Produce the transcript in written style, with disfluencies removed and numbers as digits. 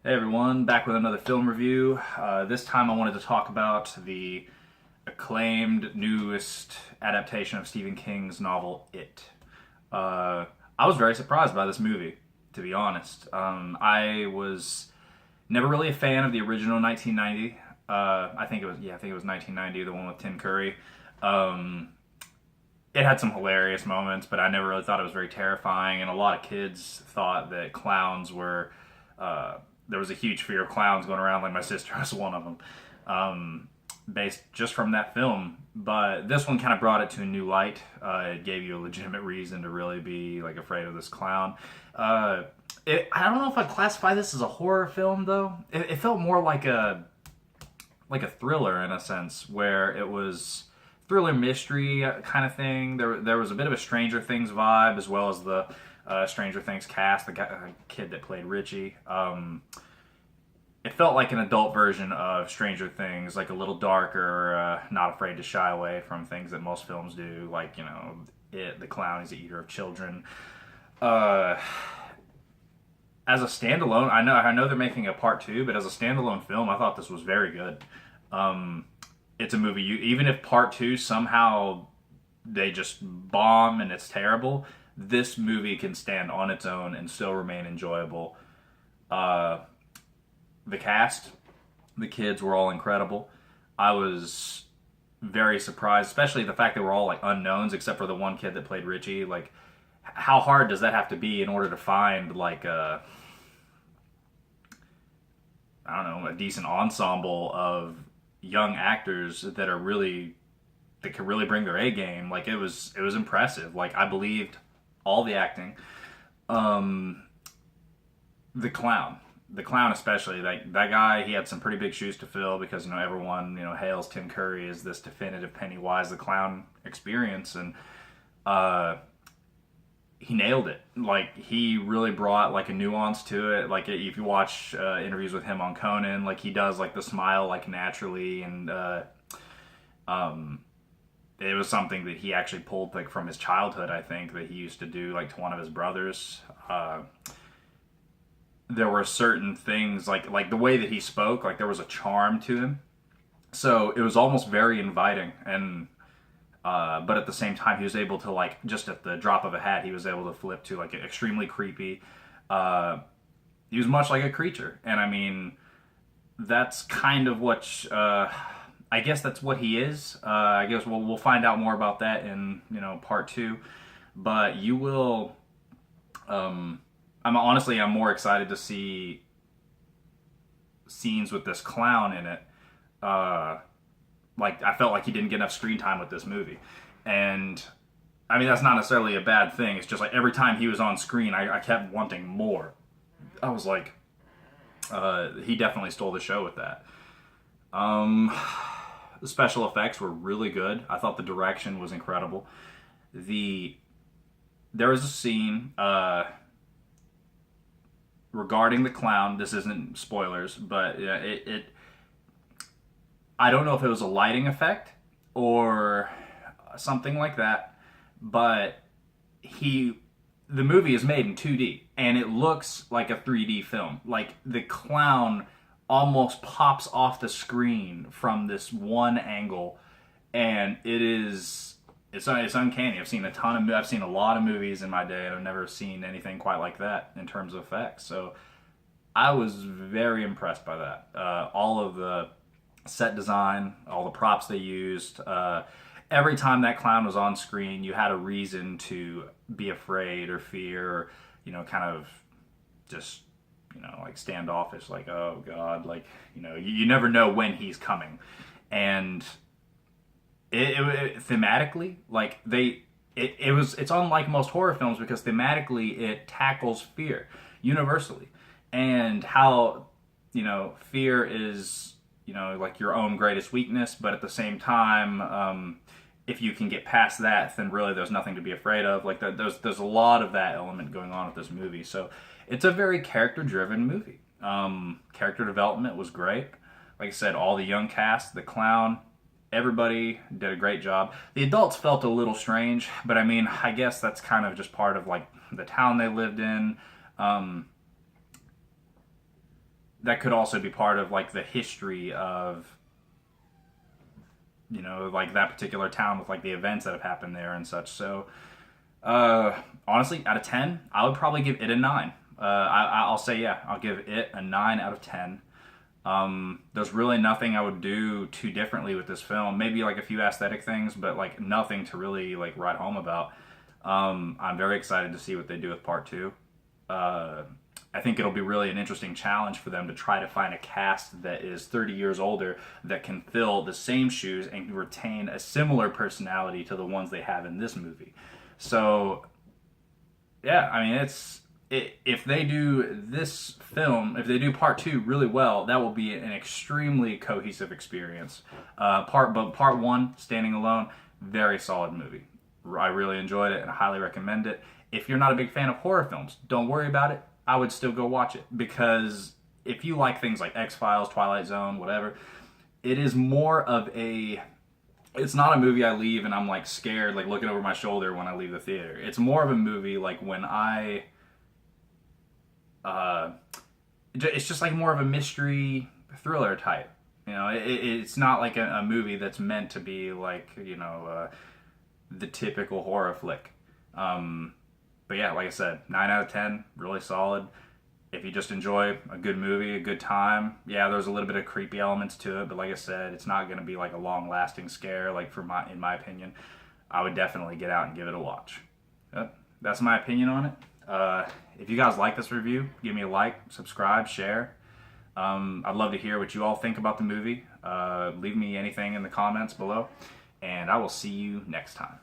Hey everyone, back with another film review. This time I wanted to talk about the acclaimed newest adaptation of Stephen King's novel It. I was very surprised by this movie, to be honest. I was never really a fan of the original 1990. I think it was 1990, the one with Tim Curry. Um, it had some hilarious moments, but I never really thought it was very terrifying. And a lot of kids thought that clowns were. There was a huge fear of clowns going around, like my sister was one of them, based just from that film. But this one kind of brought it to a new light. It gave you a legitimate reason to really be like afraid of this clown. I don't know if I'd classify this as a horror film though. It felt more like a thriller in a sense, where it was thriller mystery kind of thing. There was a bit of a Stranger Things vibe, as well as the Stranger Things cast, the kid that played Richie. It felt like an adult version of Stranger Things, like a little darker, not afraid to shy away from things that most films do, like, the clown is the eater of children. Uh, as a standalone, I know they're making a part two, but as a standalone film, I thought this was very good. Um, it's a movie even if part two somehow they just bomb and it's terrible, this movie can stand on its own and still remain enjoyable. Uh, the cast, the kids were all incredible. I was very surprised, especially the fact that we're all like unknowns except for the one kid that played Richie. Like, how hard does that have to be in order to find like a I don't know, a decent ensemble of young actors that could really bring their A game. Like it was impressive. Like I believed all the acting. Um, the clown, the clown especially, that guy, he had some pretty big shoes to fill because everyone hails Tim Curry as this definitive Pennywise the clown experience, and uh, he nailed it. Like he really brought like a nuance to it. Like if you watch interviews with him on Conan, like he does like the smile like naturally, and um, it was something that he actually pulled like from his childhood. I think that he used to do like to one of his brothers. There were certain things like the way that he spoke, like there was a charm to him. So it was almost very inviting, and but at the same time, he was able to like just at the drop of a hat, he was able to flip to like extremely creepy. Uh, he was much like a creature, and I mean that's kind of what I guess that's what he is. I guess we'll find out more about that in part two, but you will. I'm more excited to see scenes with this clown in it. Uh, like I felt like he didn't get enough screen time with this movie, and I mean that's not necessarily a bad thing. It's just like every time he was on screen, I kept wanting more. I was like, he definitely stole the show with that. Um, the special effects were really good. I thought the direction was incredible. The There was a scene regarding the clown. This isn't spoilers, but it I don't know if it was a lighting effect or something like that, but he the movie is made in 2D and it looks like a 3D film. Like the clown almost pops off the screen from this one angle, and it's uncanny. I've seen a lot of movies in my day, and I've never seen anything quite like that in terms of effects. So I was very impressed by that. All of the set design, all the props they used. Every time that clown was on screen, you had a reason to be afraid or fear, or kind of just like standoffish, like oh god, like you never know when he's coming, and it thematically like it's unlike most horror films because thematically it tackles fear universally, and how fear is like your own greatest weakness, but at the same time, if you can get past that, then really there's nothing to be afraid of. Like there's a lot of that element going on with this movie, so it's a very character driven movie. Character development was great. Like I said, all the young cast, the clown, everybody did a great job. The adults felt a little strange, but I mean, I guess that's kind of just part of like the town they lived in. Um, that could also be part of like the history of, like that particular town with like the events that have happened there and such. So honestly, out of 10, I would probably give it a 9. I'll say, yeah, I'll give it a 9 out of 10. There's really nothing I would do too differently with this film. Maybe like a few aesthetic things, but like nothing to really like write home about. I'm very excited to see what they do with part 2. I think it'll be really an interesting challenge for them to try to find a cast that is 30 years older that can fill the same shoes and retain a similar personality to the ones they have in this movie. So, yeah, I mean, if they do this film, if they do part 2 really well, that will be an extremely cohesive experience. Part 1, standing alone, very solid movie. I really enjoyed it and I highly recommend it. If you're not a big fan of horror films, don't worry about it. I would still go watch it, because if you like things like X-Files, Twilight Zone, whatever, it is more of a... It's not a movie I leave and I'm like scared, like looking over my shoulder when I leave the theater. It's more of a movie like when it's just like more of a mystery thriller type. It's not like a movie that's meant to be like, the typical horror flick. But yeah, like I said, 9 out of 10, really solid. If you just enjoy a good movie, a good time, yeah, there's a little bit of creepy elements to it, but like I said, it's not going to be like a long-lasting scare, like in my opinion. I would definitely get out and give it a watch. Yep, that's my opinion on it. If you guys like this review, give me a like, subscribe, share. I'd love to hear what you all think about the movie. Leave me anything in the comments below, and I will see you next time.